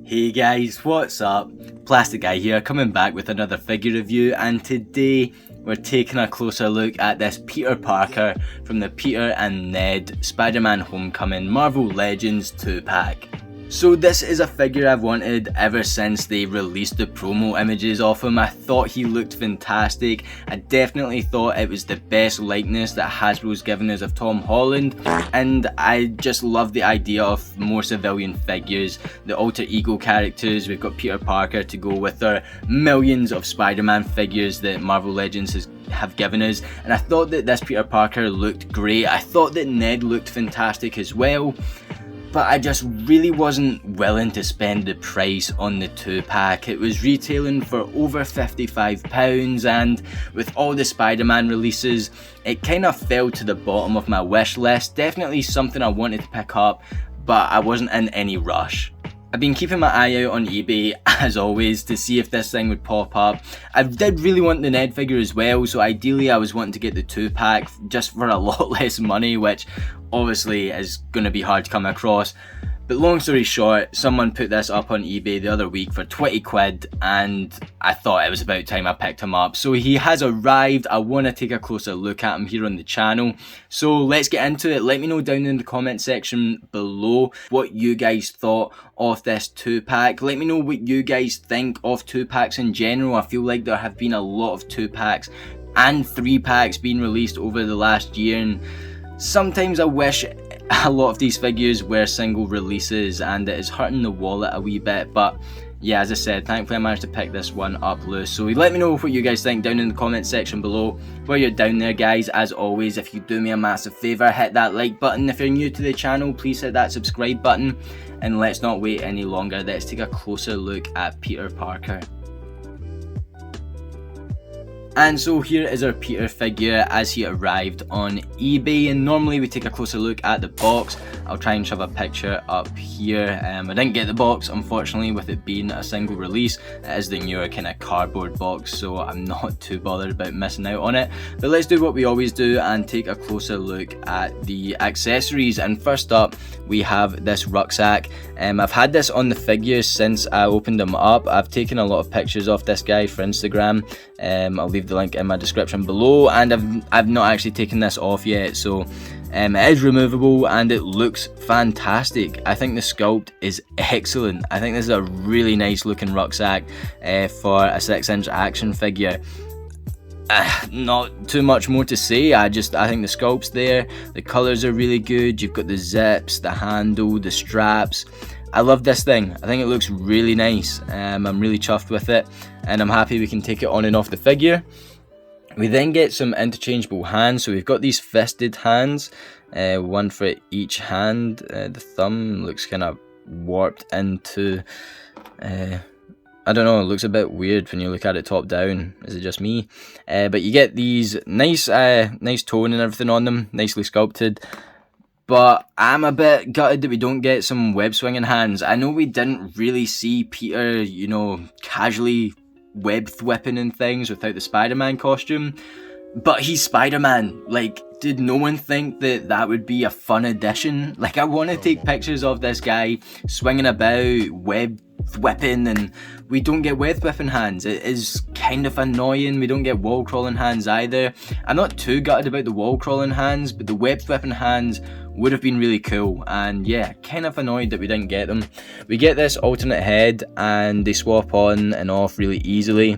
Hey guys, what's up? Plastic Guy here, coming back with another figure review, and today we're taking a closer look at this Peter Parker from the Peter and Ned Spider-Man Homecoming Marvel Legends 2-pack. So this is a figure I've wanted ever since they released the promo images of him. I thought he looked fantastic. I definitely thought it was the best likeness that Hasbro's given us of Tom Holland, and I just love the idea of more civilian figures, the alter ego characters. We've got Peter Parker to go with our millions of Spider-Man figures that Marvel Legends have given us, and I thought that this Peter Parker looked great. I thought that Ned looked fantastic as well. But I just really wasn't willing to spend the price on the 2-pack. It was retailing for over £55, and with all the Spider-Man releases, it kind of fell to the bottom of my wish list. Definitely something I wanted to pick up, but I wasn't in any rush. I've been keeping my eye out on eBay, as always, to see if this thing would pop up. I did really want the Ned figure as well, so ideally I was wanting to get the 2-pack just for a lot less money, which obviously is going to be hard to come across. But long story short, someone put this up on eBay the other week for 20 quid, and I thought it was about time I picked him up. So he has arrived. I want to take a closer look at him here on the channel. So let's get into it. Let me know down in the comment section below what you guys thought of this 2-pack. Let me know what you guys think of 2-packs in general. I feel like there have been a lot of 2-packs and 3-packs being released over the last year, and sometimes I wish a lot of these figures were single releases, and it is hurting the wallet a wee bit. But yeah, as I said, thankfully I managed to pick this one up loose. So let me know what you guys think down in the comment section below. While you're down there, guys, as always, if you do me a massive favour, hit that like button. If you're new to the channel, please hit that subscribe button, and let's not wait any longer. Let's take a closer look at Peter Parker. And so here is our Peter figure as he arrived on eBay, and normally we take a closer look at the box. I'll try and shove a picture up here. I didn't get the box, unfortunately, with it being a single release. It is the newer kind of cardboard box, so I'm not too bothered about missing out on it. But let's do what we always do and take a closer look at the accessories. And first up, we have this rucksack. I've had this on the figures since I opened them up. I've taken a lot of pictures of this guy for Instagram. I'll leave the link in my description below, and I've not actually taken this off yet, so it is removable and it looks fantastic. I think the sculpt is excellent. I think this is a really nice looking rucksack for a 6-inch action figure. Not too much more to say. I think the sculpt's there, the colours are really good. You've got the zips, the handle, the straps. I love this thing. I think it looks really nice. I'm really chuffed with it, and I'm happy we can take it on and off the figure. We then get some interchangeable hands. So we've got these fisted hands, one for each hand. The thumb looks kind of warped into, I don't know, it looks a bit weird when you look at it top down. Is it just me? But you get these nice tone and everything on them, nicely sculpted. But I'm a bit gutted that we don't get some web swinging hands. I know we didn't really see Peter, you know, casually web whipping and things without the Spider-Man costume, but he's Spider-Man. Like, did no one think that that would be a fun addition? Like, I want to take pictures of this guy swinging about, web whipping, and we don't get web whipping hands. It is kind of annoying. We don't get wall crawling hands either. I'm not too gutted about the wall crawling hands, but the web whipping hands would have been really cool, and yeah, kind of annoyed that we didn't get them. We get this alternate head, and they swap on and off really easily.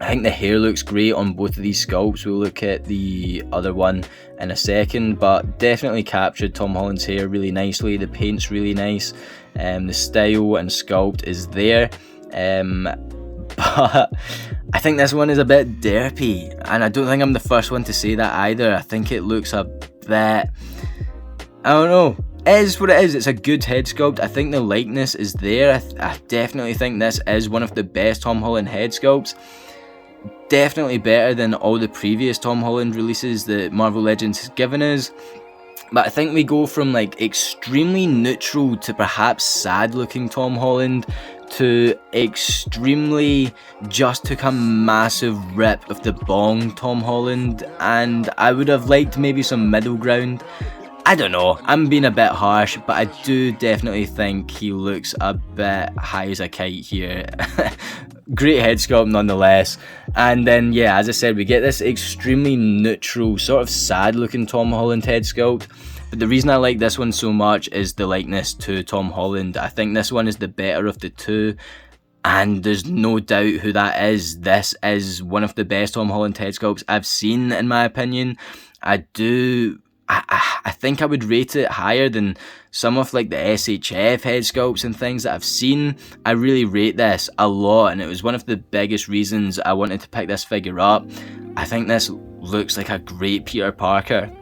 I think the hair looks great on both of these sculpts. We'll look at the other one in a second, but definitely captured Tom Holland's hair really nicely. The paint's really nice, the style and sculpt is there, but I think this one is a bit derpy, and I don't think I'm the first one to say that either. I think it looks a bit, I don't know. It is what it is. It's a good head sculpt. I think the likeness is there. I definitely think this is one of the best Tom Holland head sculpts. Definitely better than all the previous Tom Holland releases that Marvel Legends has given us. But I think we go from like extremely neutral to perhaps sad looking Tom Holland to extremely just took a massive rip of the bong Tom Holland, and I would have liked maybe some middle ground. I don't know, I'm being a bit harsh, but I do definitely think he looks a bit high as a kite here. Great head sculpt nonetheless. And then, yeah, as I said, we get this extremely neutral, sort of sad looking Tom Holland head sculpt. But the reason I like this one so much is the likeness to Tom Holland. I think this one is the better of the two, and there's no doubt who that is. This is one of the best Tom Holland head sculpts I've seen, in my opinion. I think I would rate it higher than some of like the SHF head sculpts and things that I've seen. I really rate this a lot, and it was one of the biggest reasons I wanted to pick this figure up. I think this looks like a great Peter Parker.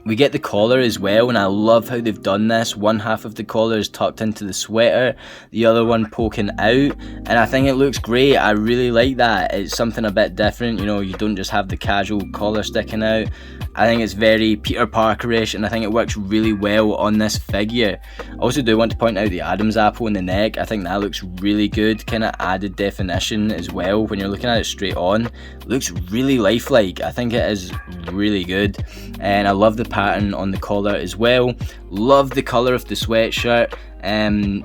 We get the collar as well, and I love how they've done this. One half of the collar is tucked into the sweater, the other one poking out, and I think it looks great. I really like that. It's something a bit different, you know, you don't just have the casual collar sticking out. I think it's very Peter Parker-ish, and I think it works really well on this figure. I also do want to point out the Adam's apple in the neck. I think that looks really good, kind of added definition as well when you're looking at it straight on. It looks really lifelike. I think it is really good, and I love the pattern on the collar as well. Love the colour of the sweatshirt.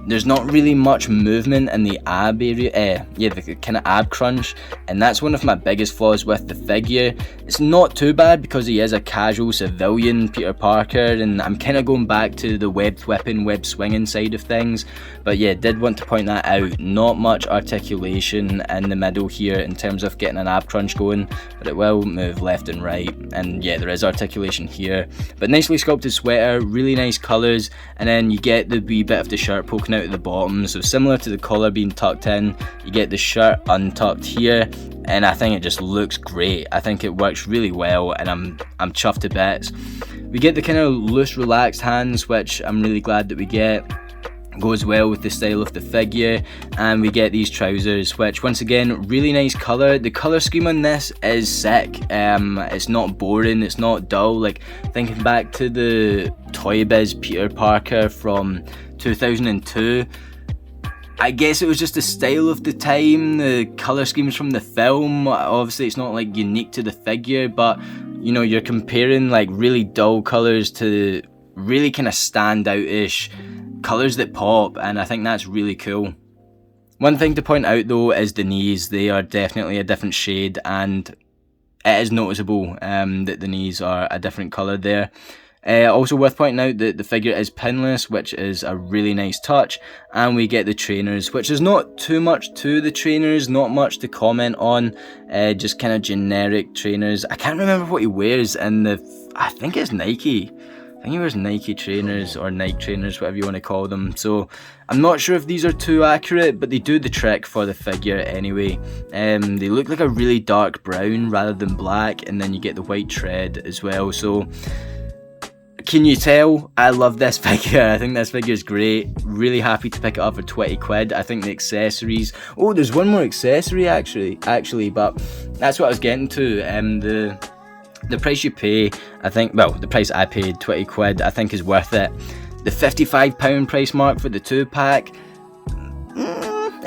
There's not really much movement in the ab area, the kind of ab crunch, and that's one of my biggest flaws with the figure. It's not too bad because he is a casual civilian Peter Parker, and I'm kind of going back to the webbed whipping, web swinging side of things, but yeah, did want to point that out. Not much articulation in the middle here in terms of getting an ab crunch going, but it will move left and right, and yeah, there is articulation here, but nicely sculpted sweater, really nice colours, and then you get the wee bit of the shirt poking out at the bottom, so similar to the collar being tucked in, you get the shirt untucked here, and I think it just looks great. I think it works really well, and I'm chuffed to bits. We get the kind of loose, relaxed hands, which I'm really glad that we get. Goes well with the style of the figure, and we get these trousers, which once again, really nice colour. The colour scheme on this is sick. It's not boring, it's not dull. Like thinking back to the Toy Biz Peter Parker from 2002, I guess it was just the style of the time, the colour schemes from the film. Obviously it's not like unique to the figure, but you know, you're comparing like really dull colours to really kind of stand out-ish colours that pop, and I think that's really cool. One thing to point out though is the knees. They are definitely a different shade, and it is noticeable that the knees are a different colour there. Also worth pointing out that the figure is pinless, which is a really nice touch, and we get the trainers, which is not too much to the trainers, not much to comment on, just kind of generic trainers. I can't remember what he wears in I think it's Nike. I think he wears Nike trainers or Nike trainers, whatever you want to call them. So I'm not sure if these are too accurate, but they do the trick for the figure anyway. They look like a really dark brown rather than black, and then you get the white tread as well. So can you tell? I love this figure. I think this figure is great. Really happy to pick it up for 20 quid. I think the accessories... Oh, there's one more accessory actually, but that's what I was getting to. The price you pay, I think, well, the price I paid, 20 quid, I think is worth it. The £55 price mark for the 2-pack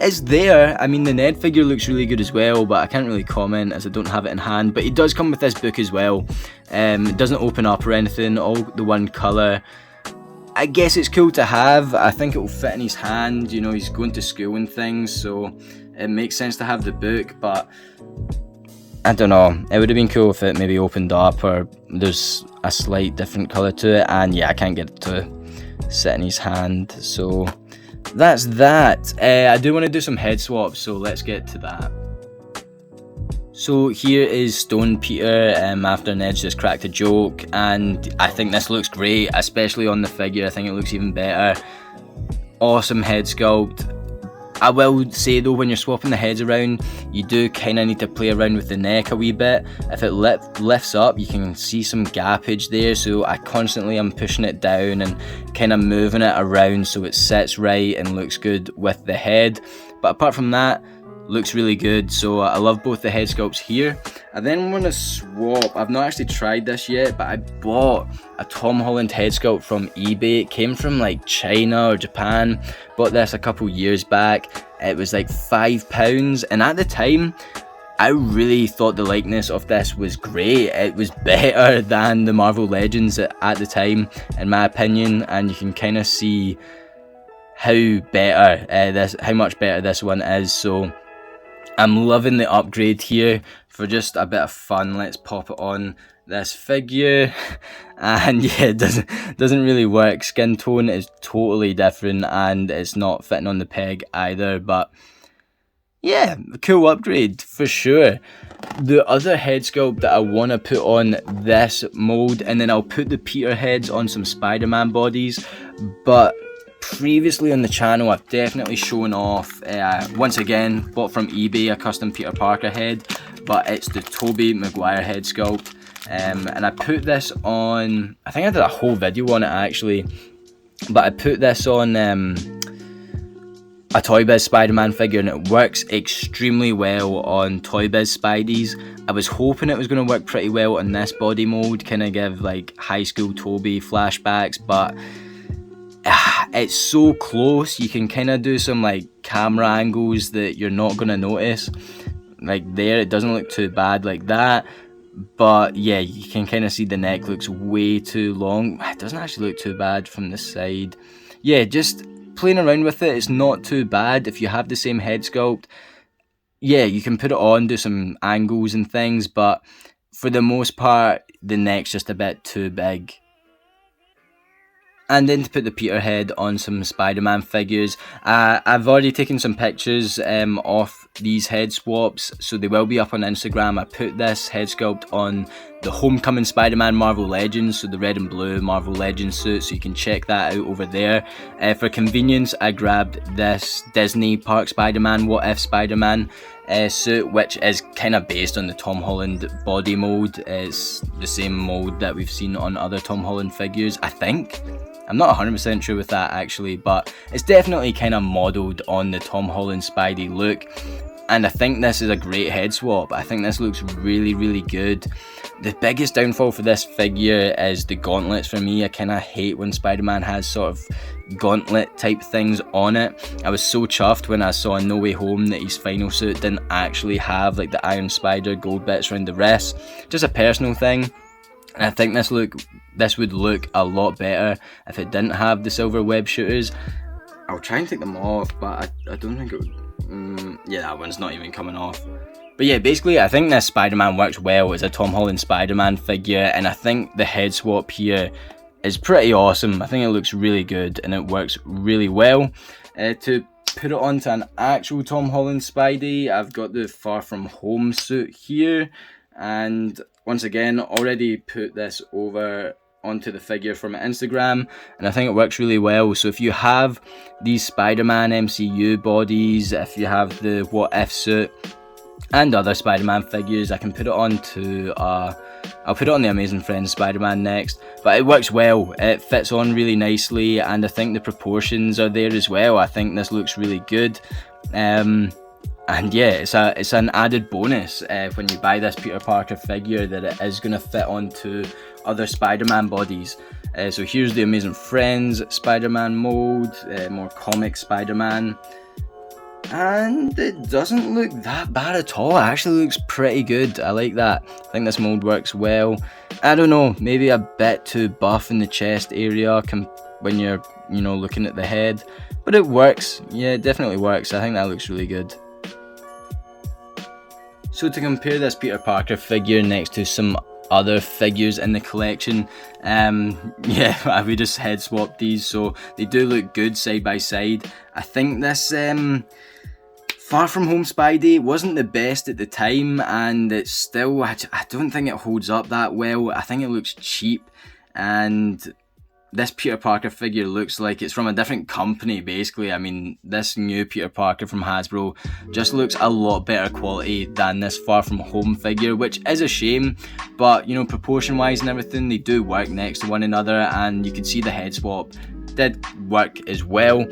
is there. I mean, the Ned figure looks really good as well, but I can't really comment as I don't have it in hand. But he does come with this book as well. It doesn't open up or anything, all the one colour. I guess it's cool to have. I think it will fit in his hand, you know, he's going to school and things, so it makes sense to have the book, but I don't know, it would have been cool if it maybe opened up or there's a slight different colour to it, and yeah, I can't get it to sit in his hand, so that's that. I do want to do some head swaps, so let's get to that. So here is Stone Peter after Ned's just cracked a joke, and I think this looks great, especially on the figure. I think it looks even better. Awesome head sculpt. I will say though, when you're swapping the heads around, you do kind of need to play around with the neck a wee bit. If it lifts up, you can see some gappage there, so I constantly am pushing it down and kind of moving it around so it sits right and looks good with the head. But apart from that, looks really good, so I love both the head sculpts here. I then want to swap, I've not actually tried this yet, but I bought a Tom Holland head sculpt from eBay. It came from like China or Japan. Bought this a couple years back. It was like £5, and at the time I really thought the likeness of this was great. It was better than the Marvel Legends at the time, in my opinion, and you can kind of see how much better this one is. So I'm loving the upgrade here. For just a bit of fun, let's pop it on this figure, and yeah, it doesn't really work. Skin tone is totally different, and it's not fitting on the peg either, but yeah, cool upgrade for sure. The other head sculpt that I want to put on this mold, and then I'll put the Peter heads on some Spider-Man bodies, but previously on the channel I've definitely shown off, once again, bought from eBay, a custom Peter Parker head, but it's the Tobey Maguire head sculpt, and I put this on, I think I did a whole video on it actually, but I put this on a Toy Biz Spider-Man figure, and it works extremely well on Toy Biz Spideys. I was hoping it was going to work pretty well on this body mold, kind of give like high school Toby flashbacks, but it's so close. You can kind of do some like camera angles that you're not going to notice. Like there, it doesn't look too bad like that, but yeah, you can kind of see the neck looks way too long. It doesn't actually look too bad from the side. Yeah, just playing around with it, it's not too bad. If you have the same head sculpt, yeah, you can put it on, do some angles and things, but for the most part, the neck's just a bit too big. And then to put the Peter head on some Spider-Man figures, I've already taken some pictures of these head swaps, so they will be up on Instagram. I put this head sculpt on the Homecoming Spider-Man Marvel Legends, so the red and blue Marvel Legends suit, so you can check that out over there. For convenience, I grabbed this Disney Park Spider-Man, What If Spider-Man suit, which is kind of based on the Tom Holland body mold. It's the same mold that we've seen on other Tom Holland figures, I think. I'm not 100% sure with that actually, but it's definitely kind of modelled on the Tom Holland Spidey look, and I think this is a great head swap. I think this looks really, really good. The biggest downfall for this figure is the gauntlets for me. I kind of hate when Spider-Man has sort of gauntlet type things on it. I was so chuffed when I saw in No Way Home that his final suit didn't actually have like the Iron Spider gold bits around the wrist. Just a personal thing. And I think this would look a lot better if it didn't have the silver web shooters. I'll try and take them off, but I don't think it would. Yeah, that one's not even coming off. But yeah, basically I think this Spider-Man works well as a Tom Holland Spider-Man figure, and I think the head swap here is pretty awesome. I think it looks really good and it works really well. To put it onto an actual Tom Holland Spidey, I've got the Far From Home suit here, and once again, already put this over onto the figure from Instagram, and I think it works really well. So if you have these Spider-Man MCU bodies, if you have the What If suit and other Spider-Man figures, I can put it on to I'll put it on the Amazing Friends Spider-Man next, but it works well. It fits on really nicely, and I think the proportions are there as well. I think this looks really good. And yeah, it's an added bonus when you buy this Peter Parker figure that it is going to fit onto other Spider-Man bodies. So here's the Amazing Friends Spider-Man mold, more comic Spider-Man. And it doesn't look that bad at all. It actually looks pretty good. I like that. I think this mold works well. I don't know, maybe a bit too buff in the chest area when you're, looking at the head. But it works. Yeah, it definitely works. I think that looks really good. So to compare this Peter Parker figure next to some other figures in the collection, yeah, we just head swapped these, so they do look good side by side. I think this Far From Home Spidey wasn't the best at the time, and it's still, I don't think it holds up that well. I think it looks cheap, and this Peter Parker figure looks like it's from a different company, basically. I mean, this new Peter Parker from Hasbro just looks a lot better quality than this Far From Home figure, which is a shame, but, proportion-wise and everything, they do work next to one another, and you can see the head swap did work as well.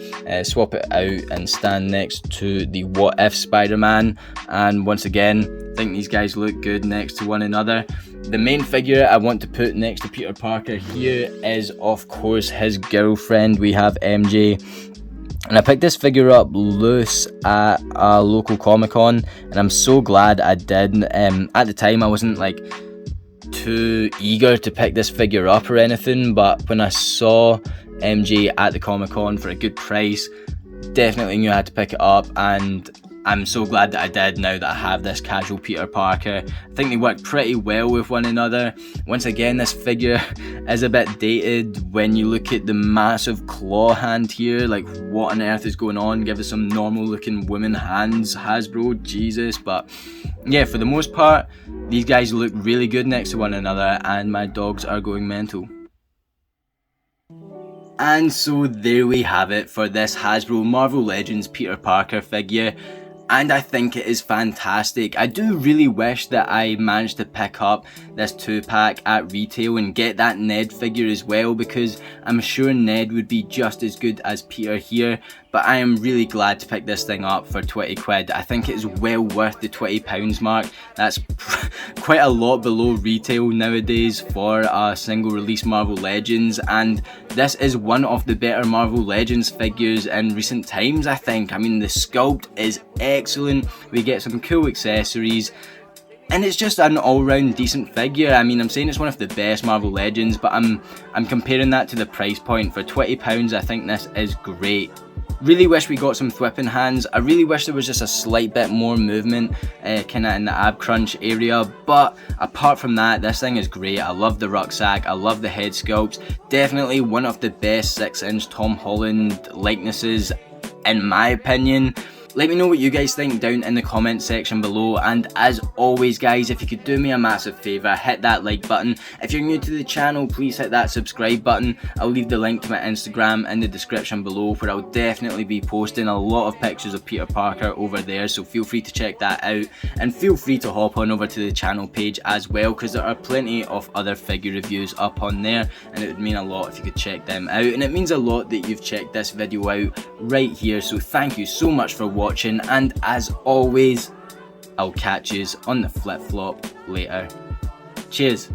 Swap it out and stand next to the What If Spider-Man, and once again, I think these guys look good next to one another. The main figure I want to put next to Peter Parker here is, of course, his girlfriend. We have MJ. And I picked this figure up loose at a local Comic-Con, and I'm so glad I did. At the time I wasn't like too eager to pick this figure up or anything, but when I saw MJ at the Comic-Con for a good price, definitely knew I had to pick it up, and I'm so glad that I did now that I have this casual Peter Parker. I think they work pretty well with one another. Once again, this figure is a bit dated when you look at the massive claw hand here. Like, what on earth is going on? Give us some normal looking woman hands, Hasbro, Jesus. But yeah, for the most part, these guys look really good next to one another, and my dogs are going mental. And so there we have it for this Hasbro Marvel Legends Peter Parker figure, and I think it is fantastic. I do really wish that I managed to pick up this 2-pack at retail and get that Ned figure as well, because I'm sure Ned would be just as good as Peter here. But I am really glad to pick this thing up for 20 quid. I think it is well worth the £20 mark. That's quite a lot below retail nowadays for a single release Marvel Legends, and this is one of the better Marvel Legends figures in recent times, I think. I mean, the sculpt is excellent, we get some cool accessories, and it's just an all-round decent figure. I mean, I'm saying it's one of the best Marvel Legends, but I'm comparing that to the price point. For £20, I think this is great. Really wish we got some thwipping hands. I really wish there was just a slight bit more movement kind of in the ab crunch area, but apart from that, this thing is great. I love the rucksack, I love the head sculpts. Definitely one of the best 6-inch Tom Holland likenesses in my opinion. Let me know what you guys think down in the comment section below, and as always guys, if you could do me a massive favour, hit that like button. If you're new to the channel, please hit that subscribe button. I'll leave the link to my Instagram in the description below, where I'll definitely be posting a lot of pictures of Peter Parker over there, so feel free to check that out, and feel free to hop on over to the channel page as well, because there are plenty of other figure reviews up on there, and it would mean a lot if you could check them out, and it means a lot that you've checked this video out right here. So thank you so much for watching, and as always, I'll catch yous on the flip-flop later. Cheers.